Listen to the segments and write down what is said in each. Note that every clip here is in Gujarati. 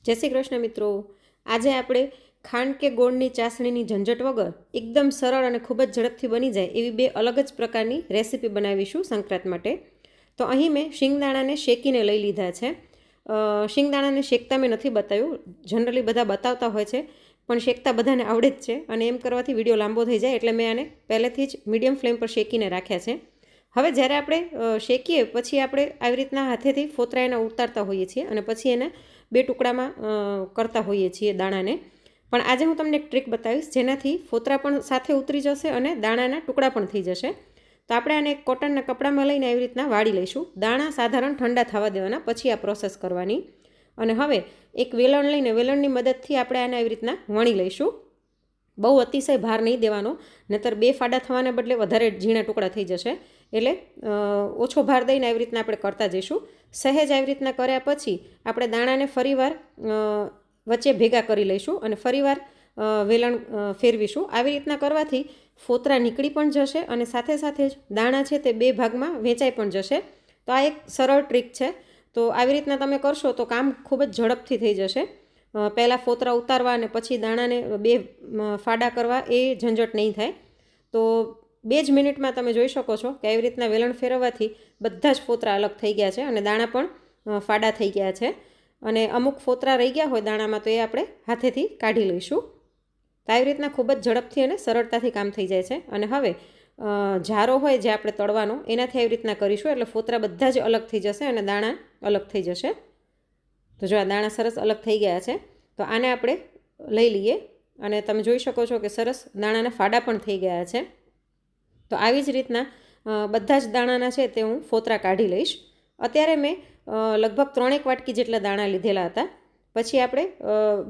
જય શ્રી કૃષ્ણ મિત્રો। આજે આપણે ખાંડ કે ગોળની ચાસણીની ઝંઝટ વગર એકદમ સરળ અને ખૂબ જ ઝડપથી બની જાય એવી બે અલગ જ પ્રકારની રેસીપી બનાવીશું સંક્રાંત માટે। તો અહીં મેં શિંગદાણાને શેકીને લઈ લીધા છે। શિંગદાણાને શેકતા મેં નથી બતાવ્યું, જનરલી બધા બતાવતા હોય છે, પણ શેકતા બધાને આવડે જ છે અને એમ કરવાથી વિડીયો લાંબો થઈ જાય એટલે મેં આને પહેલેથી જ મીડિયમ ફ્લેમ પર શેકીને રાખ્યા છે। હવે જ્યારે આપણે શેકીએ પછી આપણે આવી રીતના હાથેથી ફોતરા એના ઉતારતા હોઈએ છીએ અને પછી એને બે ટુકડામાં કરતા હોઈએ છીએ દાણાને। પણ આજે હું તમને એક ટ્રીક બતાવીશ જેનાથી ફોતરા પણ સાથે ઉતરી જશે અને દાણાના ટુકડા પણ થઈ જશે। તો આપણે આને એક કોટનના કપડામાં લઈને આવી રીતના વાળી લઈશું। દાણા સાધારણ ઠંડા થવા દેવાના, પછી આ પ્રોસેસ કરવાની। અને હવે એક વેલણ લઈને વેલણની મદદથી આપણે આને આવી રીતના વણી લઈશું। બહુ અતિશય ભાર નહીં દેવાનો, નહીતર બે ફાડા થવાને બદલે વધારે ઝીણા ટુકડા થઈ જશે, એટલે ઓછો ભાર દઈને આવી રીતના આપણે કરતા જઈશું। સહેજ આવી રીતના કર્યા પછી આપણે દાણાને ફરીવાર વચ્ચે ભેગા કરી લઈશું અને ફરીવાર વેલણ ફેરવીશું। આવી રીતના કરવાથી ફોતરા નીકળી પણ જશે અને સાથે સાથે જ દાણા છે તે બે ભાગમાં વેચાઈ પણ જશે। તો આ એક સરળ ટ્રીક છે। તો આવી રીતના તમે કરશો તો કામ ખૂબ જ ઝડપથી થઈ જશે। પહેલાં ફોતરા ઉતારવા અને પછી દાણાને બે ફાડા કરવા એ ઝંઝટ નહીં થાય। તો 2 જ મિનિટમાં તમે જોઈ શકો છો કે આવી રીતના વેલણ ફેરવવાથી બધા જ ફોતરા અલગ થઈ ગયા છે અને દાણા પણ ફાડા થઈ ગયા છે। અને અમુક ફોતરા રહી ગયા હોય દાણામાં તો એ આપણે હાથેથી કાઢી લઈશું। તો આવી રીતના ખૂબ જ ઝડપથી અને સરળતાથી કામ થઈ જાય છે। અને હવે જારો હોય જે આપણે તળવાનો એનાથી આવી રીતના કરીશું એટલે ફોતરા બધા જ અલગ થઈ જશે અને દાણા અલગ થઈ જશે। તો જો આ દાણા સરસ અલગ થઈ ગયા છે, તો આને આપણે લઈ લઈએ અને તમે જોઈ શકો છો કે સરસ દાણાના ફાડા પણ થઈ ગયા છે। તો આવી જ રીતના બધા જ દાણાના છે તે હું ફોતરા કાઢી લઈશ। અત્યારે મેં લગભગ 3 વાટકી જેટલા દાણા લીધેલા હતા, પછી આપણે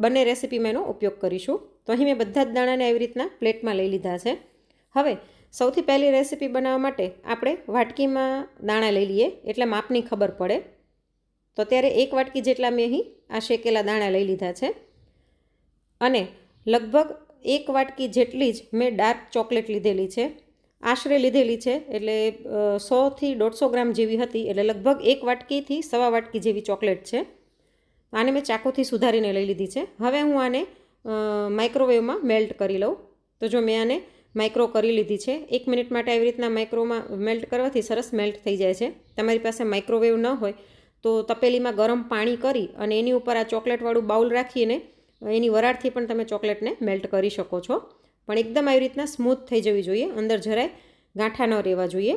બંને રેસીપીમાં એનો ઉપયોગ કરીશું। તો અહીં મેં બધા જ દાણાને આવી રીતના પ્લેટમાં લઈ લીધા છે। હવે સૌથી પહેલી રેસીપી બનાવવા માટે આપણે વાટકીમાં દાણા લઈ લઈએ એટલે માપની ખબર પડે। તો ત્યારે 1 વાટકી જેટલા મેં અહીં આ શેકેલા દાણા લઈ લીધા છે અને લગભગ 1 વાટકી જેટલી જ મેં ડાર્ક ચોકલેટ લીધેલી છે। આશરે લીધેલી છે એટલે 100 થી 150 ગ્રામ જેવી હતી, એટલે લગભગ 1 વાટકીથી 1.25 વાટકી જેવી ચોકલેટ છે। આને મેં ચાકુથી સુધારીને લઈ લીધી છે। હવે હું આને માઇક્રોવેવમાં મેલ્ટ કરી લઉં। તો જો મેં આને માઇક્રો કરી લીધી છે। 1 મિનિટ માટે આવી રીતના માઇક્રોમાં મેલ્ટ કરવાથી સરસ મેલ્ટ થઈ જાય છે। તમારી પાસે માઇક્રોવેવ ન હોય તો તપેલીમાં ગરમ પાણી કરી અને એની ઉપર આ ચોકલેટવાળું બાઉલ રાખીને એની વરાળથી પણ તમે ચોકલેટને મેલ્ટ કરી શકો છો, પણ એકદમ આવી રીતના સ્મૂથ થઈ જવી જોઈએ, અંદર જરાય ગાંઠા ન રહેવા જોઈએ।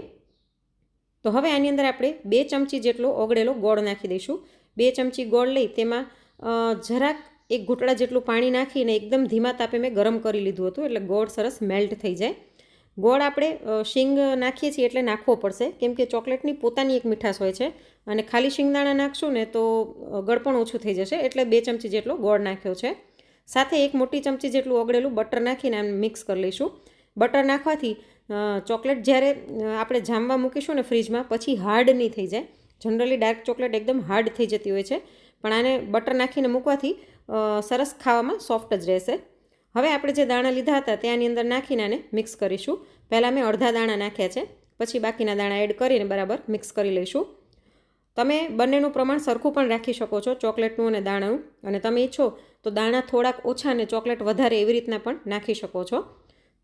તો હવે આની અંદર આપણે 2 ચમચી જેટલો ઓગળેલો ગોળ નાખી દઈશું। 2 ચમચી ગોળ લઈ તેમાં જરાક 1 ઘૂંટડા જેટલું પાણી નાખીને એકદમ ધીમા તાપે મેં ગરમ કરી લીધું હતું, એટલે ગોળ સરસ મેલ્ટ થઈ જાય। ગોળ આપણે શીંગ નાખીએ છીએ એટલે નાખવો પડશે, કેમ કે ચોકલેટની પોતાની એક મીઠાશ હોય છે અને ખાલી શિંગદાણા નાખશું ને તો ગળપણ ઓછું થઈ જશે, એટલે 2 ચમચી જેટલો ગોળ નાખ્યો છે। સાથે 1 મોટી ચમચી જેટલું ઓગળેલું બટર નાખીને આમ મિક્સ કરી લઈશું। બટર નાખવાથી ચોકલેટ જ્યારે આપણે જામવા મૂકીશું ને ફ્રીજમાં પછી હાર્ડ નહીં થઈ જાય। જનરલી ડાર્ક ચોકલેટ એકદમ હાર્ડ થઈ જતી હોય છે, પણ આને બટર નાખીને મૂકવાથી સરસ ખાવામાં સોફ્ટ જ રહેશે। હવે આપણે જે દાણા લીધા હતા ત્યાંની અંદર નાખીને આને મિક્સ કરીશું। પહેલાં મેં અડધા દાણા નાખ્યા છે, પછી બાકીના દાણા એડ કરીને બરાબર મિક્સ કરી લઈશું। તમે બંનેનું પ્રમાણ સરખું પણ રાખી શકો છો, ચોકલેટનું અને દાણાનું, અને તમે ઈચ્છો તો દાણા થોડાક ઓછા અને ચોકલેટ વધારે એવી રીતના પણ નાખી શકો છો।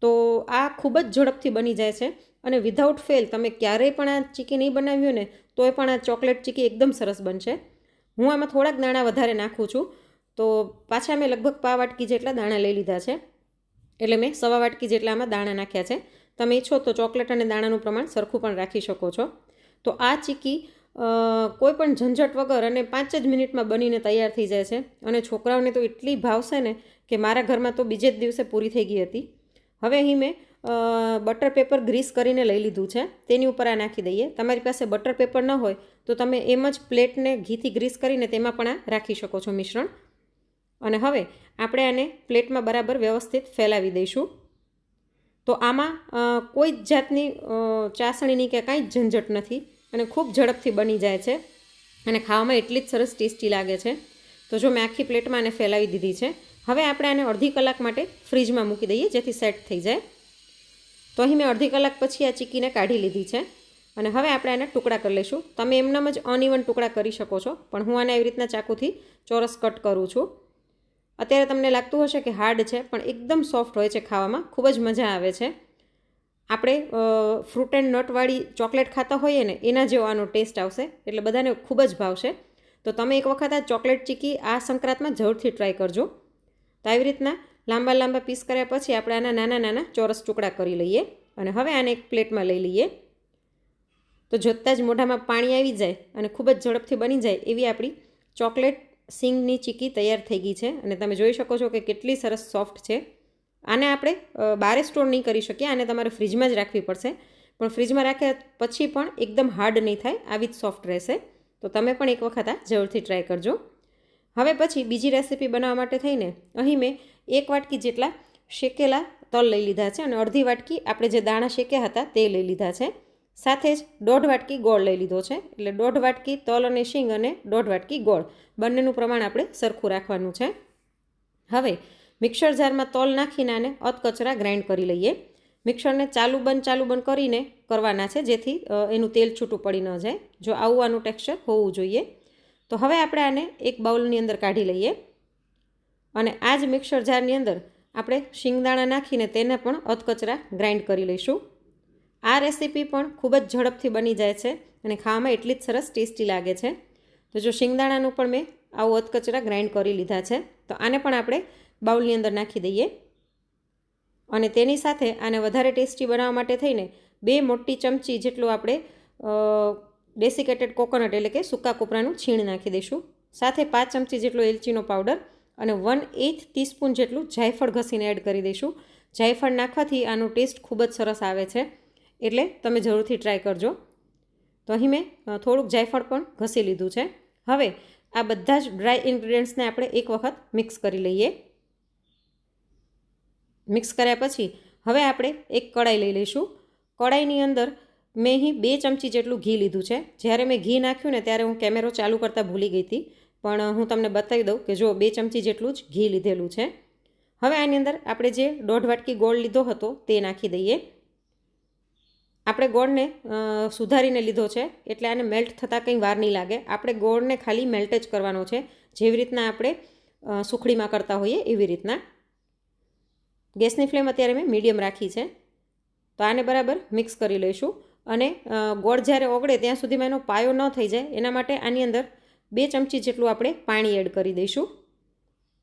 તો આ ખૂબ જ ઝડપથી બની જાય છે અને વિધાઉટ ફેલ તમે ક્યારેય પણ આ ચીકી નહીં બનાવ્યું ને તોય પણ આ ચોકલેટ ચીકી એકદમ સરસ બનશે। હું આમાં થોડાક દાણા વધારે નાખું છું, તો પાછા મેં લગભગ 1.5 વાટકી જેટલા દાણા લઈ લીધા છે, એટલે મેં 1.25 વાટકી જેટલા આમાં દાણા નાખ્યા છે। તમે ઈચ્છો તો ચોકલેટ અને દાણાનું પ્રમાણ સરખું પણ રાખી શકો છો। તો આ ચીકી કોઈ પણ ઝંઝટ વગર અને 5 જ મિનિટમાં બનીને તૈયાર થઈ જાય છે અને છોકરાઓને તો એટલી ભાવશે ને કે મારા ઘરમાં તો બીજે જ દિવસે પૂરી થઈ ગઈ હતી। હવે અહીં મેં બટર પેપર ગ્રીસ કરીને લઈ લીધું છે, તેની ઉપર આ નાખી દઈએ। તમારી પાસે બટર પેપર ન હોય તો તમે એમ જ પ્લેટને ઘીથી ગ્રીસ કરીને તેમાં પણ આ રાખી શકો છો મિશ્રણ। અને હવે આપણે આને પ્લેટમાં બરાબર વ્યવસ્થિત ફેલાવી દઈશું। તો આમાં કોઈ જ જાતની ચાસણીની કે કાંઈ જ ઝંઝટ નથી અને ખૂબ ઝડપથી બની જાય છે અને ખાવામાં એટલી જ સરસ ટેસ્ટી લાગે છે। તો જો મેં આખી પ્લેટમાં આને ફેલાવી દીધી છે। હવે આપણે આને અડધી કલાક માટે ફ્રીજમાં મૂકી દઈએ જેથી સેટ થઈ જાય। તો અહીં મેં અડધી કલાક પછી આ ચીકીને કાઢી લીધી છે અને હવે આપણે આના ટુકડા કરી લઈશું. તમે એમનામ જ અનઇવન ટુકડા કરી શકો છો, પણ હું આને આવી રીતના ચાકુથી ચોરસ કટ કરું છું. અત્યારે તમને લાગતું હશે કે હાર્ડ છે, પણ એકદમ સોફ્ટ હોય છે, ખાવામાં ખૂબ જ મજા આવે છે. આપણે ફ્રૂટ એન્ડ નટવાળી ચોકલેટ ખાતા હોઈએ ને એના જેવો આનો ટેસ્ટ આવશે, એટલે બધાને ખૂબ જ ભાવશે. તો તમે એક વખત આ ચોકલેટ ચીકી આ સંક્રાંતમાં જરૂરથી ટ્રાય કરજો. તો આવી રીતના લાંબા લાંબા પીસ કર્યા પછી આપણે આના નાના નાના ચોરસ ટુકડા કરી લઈએ અને હવે આને એક પ્લેટમાં લઈ લઈએ. તો જોતાં જ મોઢામાં પાણી આવી જાય અને ખૂબ જ ઝડપથી બની જાય એવી આપણી ચોકલેટ સિંગની ચીકી તૈયાર થઈ ગઈ છે. અને તમે જોઈ શકો છો કે કેટલી સરસ સોફ્ટ છે. આને આપણે બારે સ્ટોર નહીં કરી શકીએ, આને તમારે ફ્રીજમાં જ રાખવી પડશે, પણ ફ્રીજમાં રાખ્યા પછી પણ એકદમ હાર્ડ નહીં થાય, આવી જ સોફ્ટ રહેશે. તો તમે પણ એક વખત આ જરૂરથી ટ્રાય કરજો. હવે પછી બીજી રેસીપી બનાવવા માટે થઈને અહીં મેં 1 વાટકી જેટલા શેકેલા તલ લઈ લીધા છે અને અડધી વાટકી આપણે જે દાણા શેક્યા હતા તે લઈ લીધા છે. સાથે જ 1.5 વાટકી ગોળ લઈ લીધો છે, એટલે 1.5 વાટકી તલ અને શીંગ અને 1.5 વાટકી ગોળ, બંનેનું પ્રમાણ આપણે સરખું રાખવાનું છે. હવે મિક્સર જારમાં તલ નાખીને આને અધકચરા ગ્રાઇન્ડ કરી લઈએ. મિક્સરને ચાલુ બંધ કરીને કરવાના છે, જેથી એનું તેલ છૂટું પડી ન જાય. જો આવું આનું ટેક્સચર હોવું જોઈએ. તો હવે આપણે આને એક બાઉલની અંદર કાઢી લઈએ અને આ જ મિક્સર જારની અંદર આપણે શિંગદાણા નાખીને તેને પણ અધકચરા ગ્રાઇન્ડ કરી લઈશું. આ રેસીપી પણ ખૂબ જ ઝડપથી બની જાય છે અને ખાવામાં એટલી જ સરસ ટેસ્ટી લાગે છે. તો જો શિંગદાણાનું પણ મેં આવું અધકચરા ગ્રાઇન્ડ કરી લીધા છે. તો આને પણ આપણે બાઉલની અંદર નાખી દઈએ અને તેની સાથે આને વધારે ટેસ્ટી બનાવવા માટે થઈને 2 મોટી ચમચી જેટલું આપણે ડેસિકેટેડ કોકોનટ એટલે કે સૂકા કોપરાનું છીણ નાખી દઈશું. સાથે 5 ચમચી જેટલો એલચીનો પાવડર અને 1/8 ટીસ્પૂન જેટલું જાયફળ ઘસીને એડ કરી દઈશું. જાયફળ નાખવાથી આનો ટેસ્ટ ખૂબ જ સરસ આવે છે, એટલે તમે જરૂરથી ટ્રાય કરજો. તો અહીં મેં થોડુંક જાયફળ પણ ઘસી લીધું છે. હવે આ બધા જ ડ્રાય ઇન્ગ્રીડિયન્ટ્સને આપણે એક વખત મિક્સ કરી લઈએ. મિક્સ કર્યા પછી હવે આપણે એક કડાઈ લઈ લઈશું. કડાઈની અંદર મેં અહીં 2 ચમચી જેટલું ઘી લીધું છે. જ્યારે મેં ઘી નાખ્યું ને ત્યારે હું કેમેરો ચાલુ કરતાં ભૂલી ગઈ હતી, પણ હું તમને બતાવી દઉં કે જો 2 ચમચી જેટલું જ ઘી લીધેલું છે. હવે આની અંદર આપણે જે 1.5 વાટકી ગોળ લીધો હતો તે નાખી દઈએ. આપણે ગોળને સુધારીને લીધો છે, એટલે આને મેલ્ટ થતાં કંઈ વાર નહીં લાગે. આપણે ગોળને ખાલી મેલ્ટ જ કરવાનો છે, જેવી રીતના આપણે સુખડીમાં કરતા હોઈએ એવી રીતના. ગેસની ફ્લેમ અત્યારે મેં મીડિયમ રાખી છે. તો આને બરાબર મિક્સ કરી લઈશું અને ગોળ જ્યારે ઓગળે ત્યાં સુધીમાં એનો પાયો ન થઈ જાય એના માટે આની અંદર 2 ચમચી જેટલું આપણે પાણી એડ કરી દઈશું.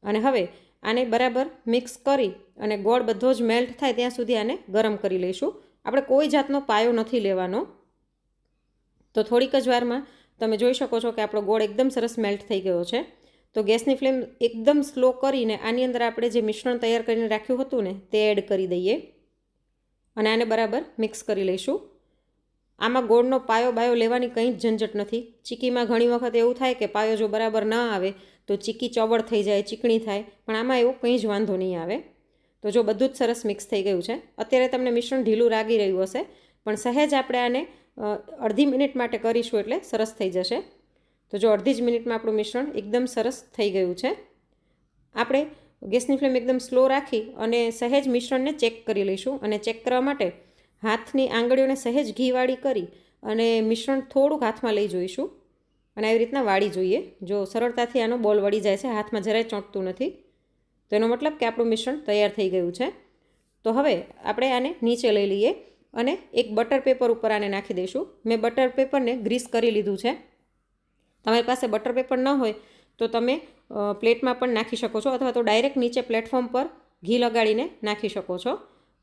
અને હવે આને બરાબર મિક્સ કરી અને ગોળ બધો જ મેલ્ટ થાય ત્યાં સુધી આને ગરમ કરી લઈશું. આપણે કોઈ જાતનો પાયો નથી લેવાનો. તો થોડીક જ વારમાં તમે જોઈ શકો છો કે આપણો ગોળ એકદમ સરસ મેલ્ટ થઈ ગયો છે. તો ગેસની ફ્લેમ એકદમ સ્લો કરીને આની અંદર આપણે જે મિશ્રણ તૈયાર કરીને રાખ્યું હતું ને તે એડ કરી દઈએ અને આને બરાબર મિક્સ કરી લઈશું. આમાં ગોળનો પાયો લેવાની કંઈ જ ઝંઝટ નથી. ચીકીમાં ઘણી વખત એવું થાય કે પાયો જો બરાબર ન આવે તો ચીકી ચોબડ થઈ જાય, ચીકણી થાય, પણ આમાં એવો કંઈ જ વાંધો નહીં આવે. તો જો બધું જ સરસ મિક્સ થઈ ગયું છે. અત્યારે તમને મિશ્રણ ઢીલું લાગી રહ્યું હશે, પણ સહેજ આપણે આને અડધી મિનિટ માટે કરીશું એટલે સરસ થઈ જશે. તો જો અડધી જ મિનિટમાં આપણું મિશ્રણ એકદમ સરસ થઈ ગયું છે. આપણે ગેસની ફ્લેમ એકદમ સ્લો રાખી અને સહેજ મિશ્રણને ચેક કરી લઈશું. અને ચેક કરવા માટે હાથની આંગળીઓને સહેજ ઘીવાળી કરી અને મિશ્રણ થોડુંક હાથમાં લઈ જોઈશું અને આવી રીતના વાળી જોઈએ. જો સરળતાથી આનો બોલ વળી જાય છે, હાથમાં જરાય ચોંટતું નથી, તો એનો મતલબ કે આપણું મિશ્રણ તૈયાર થઈ ગયું છે. તો હવે આપણે આને નીચે લઈ લઈએ અને એક બટર પેપર ઉપર આને નાખી દઈશું. મેં બટર પેપરને ગ્રીસ કરી લીધું છે. તમારી પાસે બટર પેપર ન હોય તો તમે પ્લેટમાં પણ નાખી શકો છો, અથવા તો ડાયરેક્ટ નીચે પ્લેટફોર્મ પર ઘી લગાડીને નાખી શકો છો.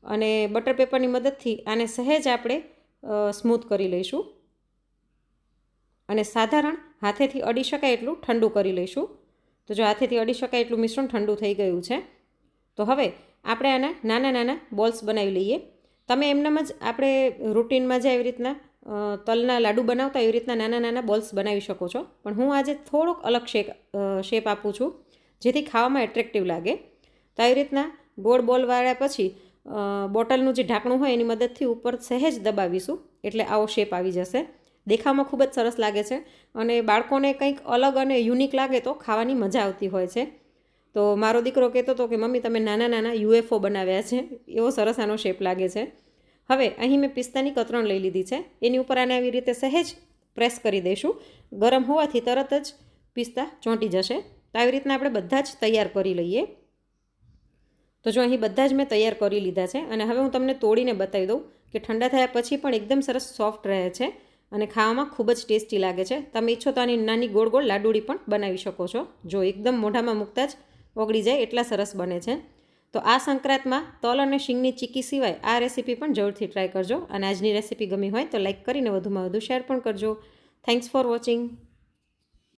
અને બટર પેપરની મદદથી આને સહેજ આપણે સ્મૂથ કરી લઈશું અને સાધારણ હાથેથી અડી શકાય એટલું ઠંડુ કરી લઈશું. તો જો હાથેથી અડી શકાય એટલું મિશ્રણ ઠંડુ થઈ ગયું છે. તો હવે આપણે આના નાના નાના બોલ્સ બનાવી લઈએ. તમે એમનામ જ આપણે રૂટીનમાં જે એવી રીતના તલના લાડુ બનાવતા એવી રીતના નાના નાના બોલ્સ બનાવી શકો છો, પણ હું આજે થોડોક અલગ શેપ આપું છું, જેથી ખાવામાં એટ્રેક્ટિવ લાગે. તો આવી રીતના ગોળ બોલ વાળ્યા પછી બોટલનું જે ઢાંકણું હોય એની મદદથી ઉપર સહેજ દબાવીશું, એટલે આવો શેપ આવી જશે. દેખાવમાં ખૂબ જ સરસ લાગે છે અને બાળકોને કંઈક અલગ અને યુનિક લાગે તો ખાવાની મજા આવતી હોય છે. તો મારો દીકરો કહેતો હતો કે મમ્મી તમે નાના નાના UFO બનાવ્યા છે, એવો સરસ આનો શેપ લાગે છે. હવે અહીં મેં પિસ્તાની કતરણ લઈ લીધી છે, એની ઉપર આને આવી રીતે સહેજ પ્રેસ કરી દઈશું. ગરમ હોવાથી તરત જ પિસ્તા ચોંટી જશે. તો આવી રીતના આપણે બધા જ તૈયાર કરી લઈએ. તો જો અહીં બધા જ મેં તૈયાર કરી લીધા છે અને હવે હું તમને તોડીને બતાવી દઉં કે ઠંડા થયા પછી પણ એકદમ સરસ સોફ્ટ રહે છે અને ખાવામાં ખૂબ જ ટેસ્ટી લાગે છે. તમે ઈચ્છો તો આની નાની ગોળ ગોળ લાડુળી પણ બનાવી શકો છો. જો એકદમ મોઢામાં મૂકતા જ ઓગળી જાય એટલા સરસ બને છે. તો આ સંક્રાંતમાં તલ અને શીંગની ચીક્કી સિવાય આ રેસીપી પણ જરૂરથી ટ્રાય કરજો. અને આજની રેસીપી ગમી હોય તો લાઇક કરીને વધુમાં વધુ શેર પણ કરજો. Thanks for watching.